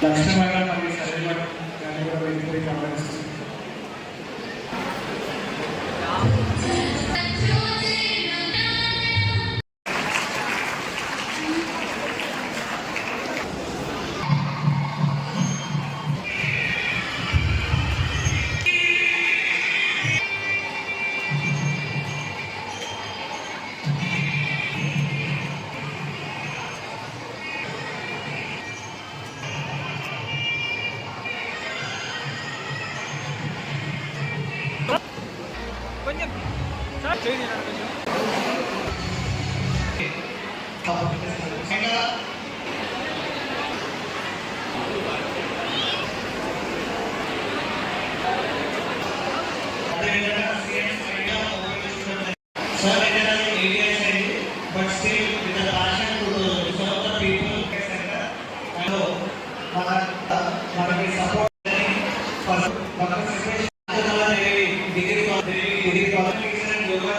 లక్ష్మణ మరియు సరైన గారిని కూడా వేదికపైకి ఆహ్వానిస్తున్నాను. కొంచెం సార్ చేయండి కొంచెం but still with a passion to serve the people center. And మనకి సపోర్ట్ డిగ్రీ క్వాలిఫికేషన్ యోగా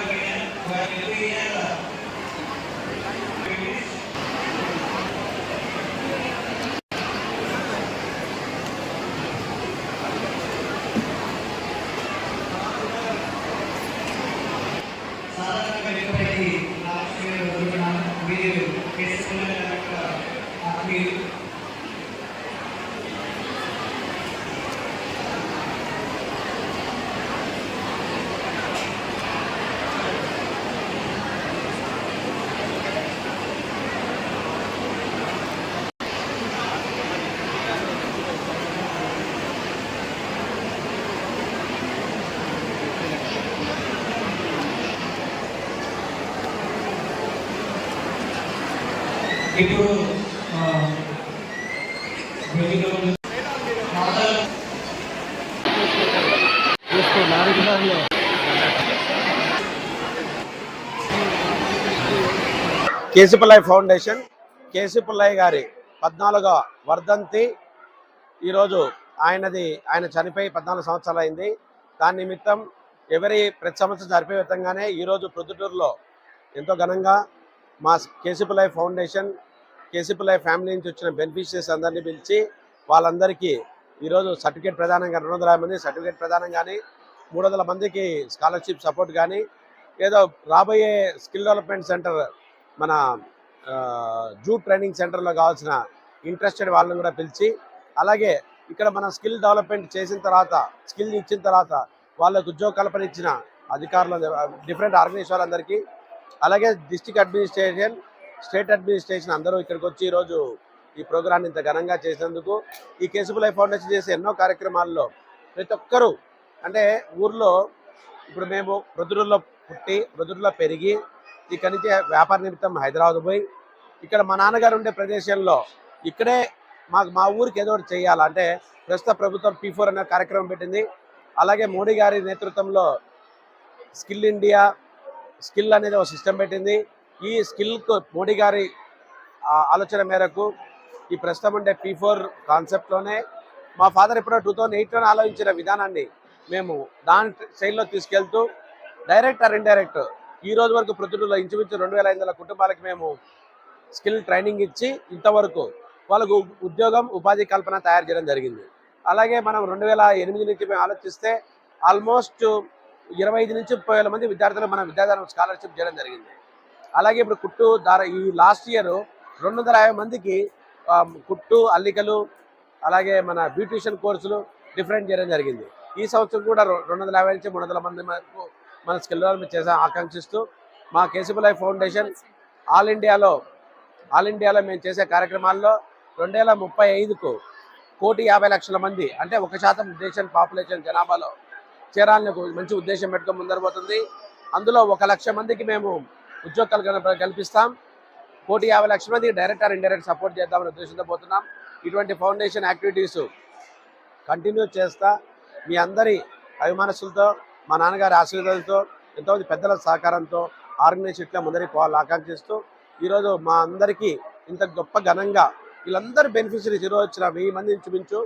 ఇప్పుడు కేశపుల్లయ్య ఫౌండేషన్ కేశపుల్లయ్య గారి 14వ వర్ధంతి ఈరోజు ఆయన చనిపోయి 14 సంవత్సరాలు అయింది. దాని నిమిత్తం ప్రతి సంవత్సరం జరిపే విధంగానే ఈరోజు ప్రొద్దుటూరులో ఎంతో ఘనంగా మా కేశపుల్లయ్య ఫౌండేషన్ కేశపుల్లయ్య ఫ్యామిలీ నుంచి వచ్చిన బెనిఫిషియరీస్ అందరినీ పిలిచి వాళ్ళందరికీ ఈరోజు సర్టిఫికేట్ ప్రదానం కానీ 250 మంది సర్టిఫికేట్ ప్రదానం కానీ 300 మందికి స్కాలర్షిప్ సపోర్ట్ కానీ ఏదో రాబోయే స్కిల్ డెవలప్మెంట్ సెంటర్ మన జూట్ ట్రైనింగ్ సెంటర్లో కావాల్సిన ఇంట్రెస్టెడ్ వాళ్ళని కూడా పిలిచి అలాగే ఇక్కడ మనం స్కిల్ డెవలప్మెంట్ చేసిన తర్వాత స్కిల్ ఇచ్చిన తర్వాత వాళ్ళకు ఉద్యోగ కల్పన ఇచ్చిన అధికారులు డిఫరెంట్ ఆర్గనైజేషన్ వాళ్ళందరికీ అలాగే డిస్ట్రిక్ట్ అడ్మినిస్ట్రేషన్ స్టేట్ అడ్మినిస్ట్రేషన్ అందరూ ఇక్కడికి వచ్చి ఈరోజు ఈ ప్రోగ్రాన్ని ఇంత ఘనంగా చేసినందుకు ఈ కేశపుల్లయ్య ఫౌండేషన్ చేసే ఎన్నో కార్యక్రమాల్లో ప్రతి ఒక్కరూ అంటే ఊర్లో ఇప్పుడు మేము ప్రొద్దుటూరులో పుట్టి ప్రొద్దుటూరులో పెరిగి ఇక్కడి నుంచి వ్యాపార నిమిత్తం హైదరాబాద్ పోయి ఇక్కడ మా నాన్నగారు ఉండే ప్రదేశంలో ఇక్కడే మా ఊరికి ఏదో ఒకటి చేయాలంటే ప్రస్తుత ప్రభుత్వం P4 అనే కార్యక్రమం పెట్టింది. అలాగే మోడీ గారి నేతృత్వంలో స్కిల్ ఇండియా స్కిల్ అనేది ఒక సిస్టమ్ పెట్టింది. ఈ స్కిల్కు మోడీ గారి ఆలోచన మేరకు ఈ ప్రస్తుతం ఉండే P4 కాన్సెప్ట్లోనే మా ఫాదర్ ఎప్పుడో 2008లోనే ఆలోచించిన విధానాన్ని మేము దాని శైలిలో తీసుకెళ్తూ డైరెక్ట్ ఆర్ ఇండైరెక్ట్ ఈ రోజు వరకు ప్రొద్దుటూరులో ఇంచుమించు 2500 కుటుంబాలకు మేము స్కిల్ ట్రైనింగ్ ఇచ్చి ఇంతవరకు వాళ్ళకు ఉద్యోగం ఉపాధి కల్పన తయారు చేయడం జరిగింది. అలాగే మనం 2008 నుంచి మేము ఆలోచిస్తే ఆల్మోస్ట్ 25 నుంచి 30,000 మంది విద్యార్థులు మన విద్యాదానం స్కాలర్షిప్ చేయడం జరిగింది. అలాగే ఇప్పుడు కుట్టు ఈ లాస్ట్ ఇయర్ 250 మందికి కుట్టు అల్లికలు అలాగే మన బ్యూటిషియన్ కోర్సులు డిఫరెంట్ చేయడం జరిగింది. ఈ సంవత్సరం కూడా 250 నుంచి 300 మంది మన స్కిల్ డెవలప్మెంట్ చేసే ఆకాంక్షిస్తూ మా కేశపుల్లయ్య ఫౌండేషన్ ఆల్ ఇండియాలో మేము చేసే కార్యక్రమాల్లో 2035కు 1,50,00,000 మంది అంటే 1% దేశం పాపులేషన్ జనాభాలో చేరాలని మంచి ఉద్దేశం పెట్టుకొని ముందరపోతుంది. అందులో 1,00,000 మందికి మేము ఉద్యోగ కల్పిస్తాం. 1,50,00,000 మందికి డైరెక్ట్ ఆర్ ఇండైరెక్ట్ సపోర్ట్ చేద్దామనే ఉద్దేశంతో పోతున్నాం. ఇటువంటి ఫౌండేషన్ యాక్టివిటీస్ కంటిన్యూ చేస్తా మీ అందరి అభిమానస్తులతో మా నాన్నగారి ఆశీర్వాదాలతో ఎంతోమంది పెద్దల సహకారంతో ఆర్గనైజేషన్ ఇట్లా ముందరికి పోవాలని ఆకాంక్షిస్తూ ఈరోజు మా అందరికీ ఇంత గొప్ప ఘనంగా వీళ్ళందరూ బెనిఫిషరీస్ ఈరోజు వచ్చిన 1000 మంది ఇంచుమించు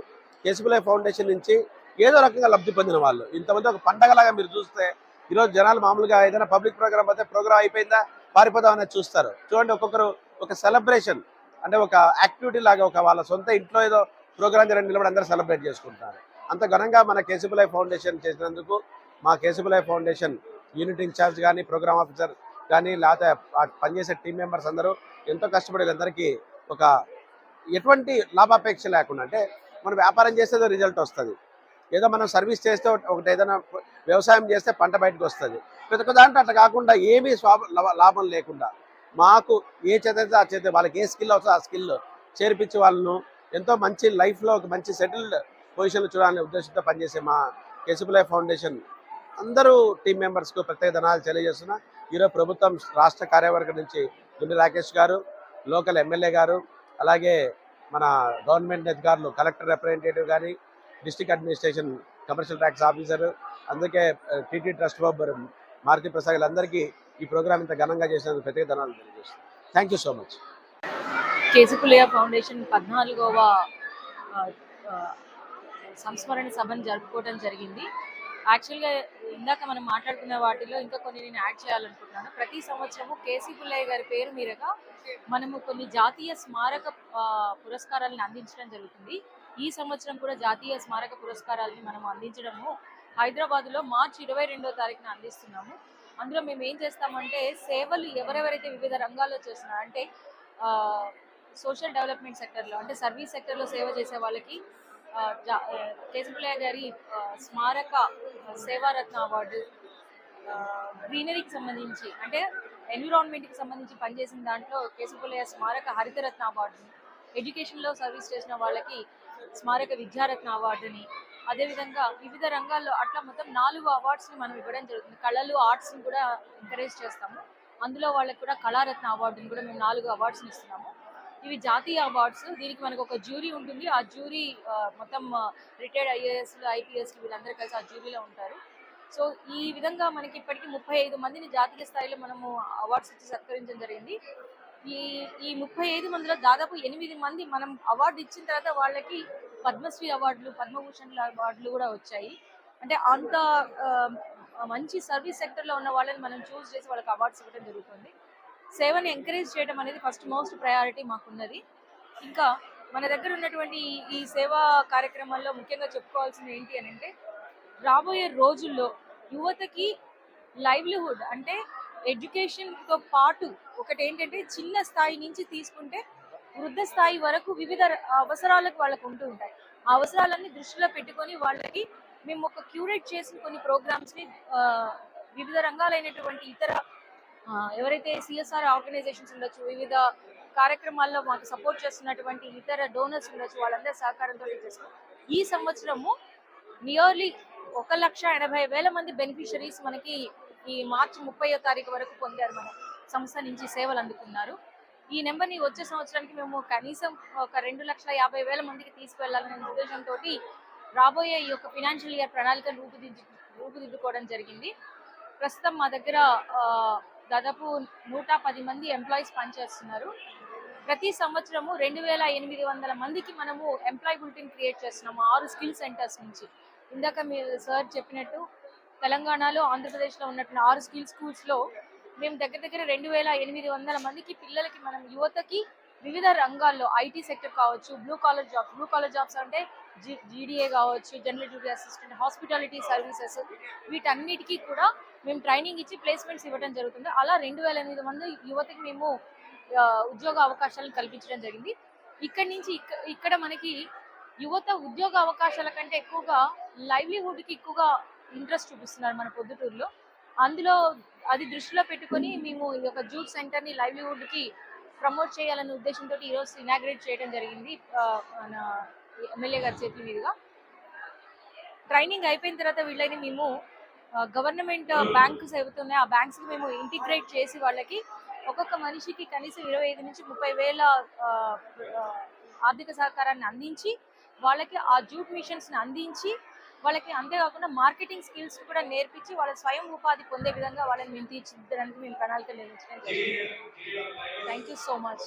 కేశపుల్లయ్య ఫౌండేషన్ నుంచి ఏదో రకంగా లబ్ధి పొందిన వాళ్ళు ఇంతమంది ఒక పండగలాగా మీరు చూస్తే ఈరోజు జనాలు మామూలుగా ఏదైనా పబ్లిక్ ప్రోగ్రామ్ అయితే ప్రోగ్రామ్ అయిపోయిందా పారిపోదామనేది చూస్తారు. చూడండి ఒక్కొక్కరు ఒక సెలబ్రేషన్ అంటే ఒక యాక్టివిటీ లాగా ఒక వాళ్ళ సొంత ఇంట్లో ఏదో ప్రోగ్రామ్ జరిగిన నిలబడి అందరూ సెలబ్రేట్ చేసుకుంటున్నారు. అంత ఘనంగా మన కేసీపీ లైఫ్ ఫౌండేషన్ చేసినందుకు మా KCP life foundation unit incharge కానీ, ప్రోగ్రామ్ ఆఫీసర్ కానీ, లేకపోతే పనిచేసే టీం మెంబర్స్ అందరూ ఎంతో కష్టపడి అందరికీ ఒక ఎటువంటి లాభాపేక్ష లేకుండా, అంటే మనం వ్యాపారం చేస్తే రిజల్ట్ వస్తుంది, ఏదో మనం సర్వీస్ చేస్తే ఒకటి ఏదైనా వ్యవసాయం చేస్తే పంట బయటకు వస్తుంది, ప్రతి ఒక్క దాంట్లో అట్లా కాకుండా ఏమీ లాభం లేకుండా మాకు ఏ చేత ఆ చేత వాళ్ళకి ఏ స్కిల్ అవుతుందో ఆ స్కిల్ చేర్పించి వాళ్ళను ఎంతో మంచి లైఫ్లో ఒక మంచి సెటిల్డ్ పొజిషన్లో చూడాలనే ఉద్దేశంతో పనిచేసే మా కేసీపీ లైఫ్ ఫౌండేషన్ అందరూ టీం మెంబర్స్కు ప్రత్యేక ధనాలు తెలియజేస్తున్నా. ఈరోజు ప్రభుత్వం రాష్ట్ర కార్యవర్గం నుంచి గుండి రాకేష్ గారు, లోకల్ ఎమ్మెల్యే గారు, అలాగే మన గవర్నమెంట్ అధికారులు, కలెక్టర్ రిప్రజెంటేటివ్ కానీ, district administration commercial tax officer, అందుకే TT trust member Maruti Prasad అందరికీ ఈ ప్రోగ్రామ్ ఇంత ఘనంగా చేసినందుకు ప్రత్యేక ధనాలు తెలియజేస్తున్నాను. Thank you so much. KCP foundation 14వ సంస్మరణ సభను జరుపుకోవడం జరిగింది. యాక్చువల్గా ఇందాక మనం మాట్లాడుకున్న వాటిలో ఇంకా కొన్ని నేను యాడ్ చేయాలనుకుంటున్నాను. ప్రతి సంవత్సరము కేసీ పుల్లయ్య గారి పేరు మీదుగా మనము కొన్ని జాతీయ స్మారక పురస్కారాలను అందించడం జరుగుతుంది. ఈ సంవత్సరం కూడా జాతీయ స్మారక పురస్కారాలని మనం అందించడము హైదరాబాద్లో మార్చి 22వ తారీఖున అందిస్తున్నాము. అందులో మేము ఏం చేస్తామంటే సేవలు ఎవరెవరైతే వివిధ రంగాల్లో చేస్తున్నారు, అంటే సోషల్ డెవలప్మెంట్ సెక్టర్లో, అంటే సర్వీస్ సెక్టర్లో సేవ చేసే వాళ్ళకి కేసీ పుల్లయ్య గారి స్మారక సేవారత్న అవార్డు, గ్రీనరీకి సంబంధించి అంటే ఎన్విరాన్మెంట్కి సంబంధించి పనిచేసిన దాంట్లో కేసీ పుల్లయ్య స్మారక హరితరత్న అవార్డుని, ఎడ్యుకేషన్లో సర్వీస్ చేసిన వాళ్ళకి స్మారక విద్యారత్న అవార్డుని, అదేవిధంగా వివిధ రంగాల్లో అట్లా మొత్తం 4 అవార్డ్స్ని మనం ఇవ్వడం జరుగుతుంది. కళలు, ఆర్ట్స్ని కూడా ఎంకరేజ్ చేస్తాము. అందులో వాళ్ళకి కూడా కళారత్న అవార్డుని కూడా మేము 4 అవార్డ్స్ని ఇస్తున్నాము. ఇవి జాతీయ అవార్డ్స్. దీనికి మనకు ఒక జ్యూరీ ఉంటుంది. ఆ జ్యూరీ మొత్తం రిటైర్డ్ ఐఏఎస్లు, ఐపీఎస్లు వీళ్ళందరూ కలిసి ఆ జ్యూరీలో ఉంటారు. సో ఈ విధంగా మనకి ఇప్పటికీ 35 మందిని జాతీయ స్థాయిలో మనము అవార్డ్స్ ఇచ్చి సత్కరించడం జరిగింది. ఈ 35 మందిలో దాదాపు 8 మంది మనం అవార్డు ఇచ్చిన తర్వాత వాళ్ళకి పద్మశ్రీ అవార్డులు, పద్మభూషణ్ అవార్డులు కూడా వచ్చాయి. అంటే అంత మంచి సర్వీస్ సెక్టర్లో ఉన్న వాళ్ళని మనం చూస్ చేసి వాళ్ళకి అవార్డ్స్ ఇవ్వడం జరుగుతుంది. సేవని ఎంకరేజ్ చేయడం అనేది ఫస్ట్ మోస్ట్ ప్రయారిటీ మాకున్నది. ఇంకా మన దగ్గర ఉన్నటువంటి ఈ సేవా కార్యక్రమాల్లో ముఖ్యంగా చెప్పుకోవాల్సింది ఏంటి అని అంటే, రాబోయే రోజుల్లో యువతకి లైవ్లీహుడ్ అంటే ఎడ్యుకేషన్తో పాటు ఒకటి ఏంటంటే చిన్న స్థాయి నుంచి తీసుకుంటే వృద్ధ స్థాయి వరకు వివిధ అవసరాలకు వాళ్ళకు ఉంటూ ఉంటాయి. ఆ అవసరాలన్నీ దృష్టిలో పెట్టుకొని వాళ్ళకి మేము ఒక క్యూరేట్ చేసిన కొన్ని ప్రోగ్రామ్స్ని వివిధ రంగాలైనటువంటి ఇతర ఎవరైతే సిఎస్ఆర్ ఆర్గనైజేషన్స్ ఉండొచ్చు, వివిధ కార్యక్రమాల్లో మాకు సపోర్ట్ చేస్తున్నటువంటి ఇతర డోనర్స్ ఉండొచ్చు, వాళ్ళందరి సహకారంతో చేస్తాం. ఈ సంవత్సరము నియర్లీ 1,80,000 మంది బెనిఫిషరీస్ మనకి ఈ మార్చి 30వ తారీఖు వరకు పొందారు. మన సంస్థ నుంచి సేవలు అందుకున్నారు. ఈ నెంబర్ని వచ్చే సంవత్సరానికి మేము కనీసం ఒక 2,50,000 మందికి తీసుకువెళ్లాలనే ఉద్దేశంతో రాబోయే ఈ యొక్క ఫినాన్షియల్ ఇయర్ ప్రణాళికను రూపుదిద్దుకోవడం జరిగింది. ప్రస్తుతం మా దగ్గర దాదాపు 110 మంది ఎంప్లాయీస్ పనిచేస్తున్నారు. ప్రతి సంవత్సరము 2,800 మందికి మనము ఎంప్లాయీ బులెటిన్ క్రియేట్ చేస్తున్నాము 6 స్కిల్ సెంటర్స్ నుంచి. ఇందాక మీరు సార్ చెప్పినట్టు తెలంగాణలో, ఆంధ్రప్రదేశ్లో ఉన్నటువంటి 6 స్కిల్ స్కూల్స్లో మేము దగ్గర 2,800 మందికి పిల్లలకి మనం యువతకి వివిధ రంగాల్లో ఐటీ సెక్టర్ కావచ్చు, బ్లూ కాలర్ జాబ్స్ అంటే జీడీఏ కావచ్చు, general duty assistant, hospitality services, వీటన్నిటికీ కూడా మేము ట్రైనింగ్ ఇచ్చి ప్లేస్మెంట్స్ ఇవ్వడం జరుగుతుంది. అలా 2,800 మంది యువతకి మేము ఉద్యోగ అవకాశాలను కల్పించడం జరిగింది. ఇక్కడి నుంచి ఇక్కడ మనకి యువత ఉద్యోగ అవకాశాల కంటే ఎక్కువగా లైవ్లీహుడ్కి ఎక్కువగా ఇంట్రెస్ట్ చూపిస్తున్నారు మన పొద్దుటూరులో. అందులో అది దృష్టిలో పెట్టుకొని మేము ఈ యొక్క జూట్ సెంటర్ని లైవ్లీహుడ్కి ప్రమోట్ చేయాలనే ఉద్దేశంతో ఈరోజు ఇనాగ్రేట్ చేయడం జరిగింది మన ఎమ్మెల్యే గారి చేతుల మీదుగా. ట్రైనింగ్ అయిపోయిన తర్వాత వీళ్ళని మేము గవర్నమెంట్ బ్యాంక్స్ ఏవైతున్నాయో ఆ బ్యాంక్స్కి మేము ఇంటిగ్రేట్ చేసి వాళ్ళకి ఒక్కొక్క మనిషికి కనీసం 25 నుంచి 30,000 ఆర్థిక సహకారాన్ని అందించి వాళ్ళకి ఆ జూట్ మిషన్స్ని అందించి వాళ్ళకి అంతేకాకుండా మార్కెటింగ్ స్కిల్స్ కూడా నేర్పించి వాళ్ళ స్వయం ఉపాధి పొందే విధంగా వాళ్ళని మేము తీర్చిదిద్దడానికి మేము ప్రణాళికలు నిర్మించడం జరిగింది. Thank you so much.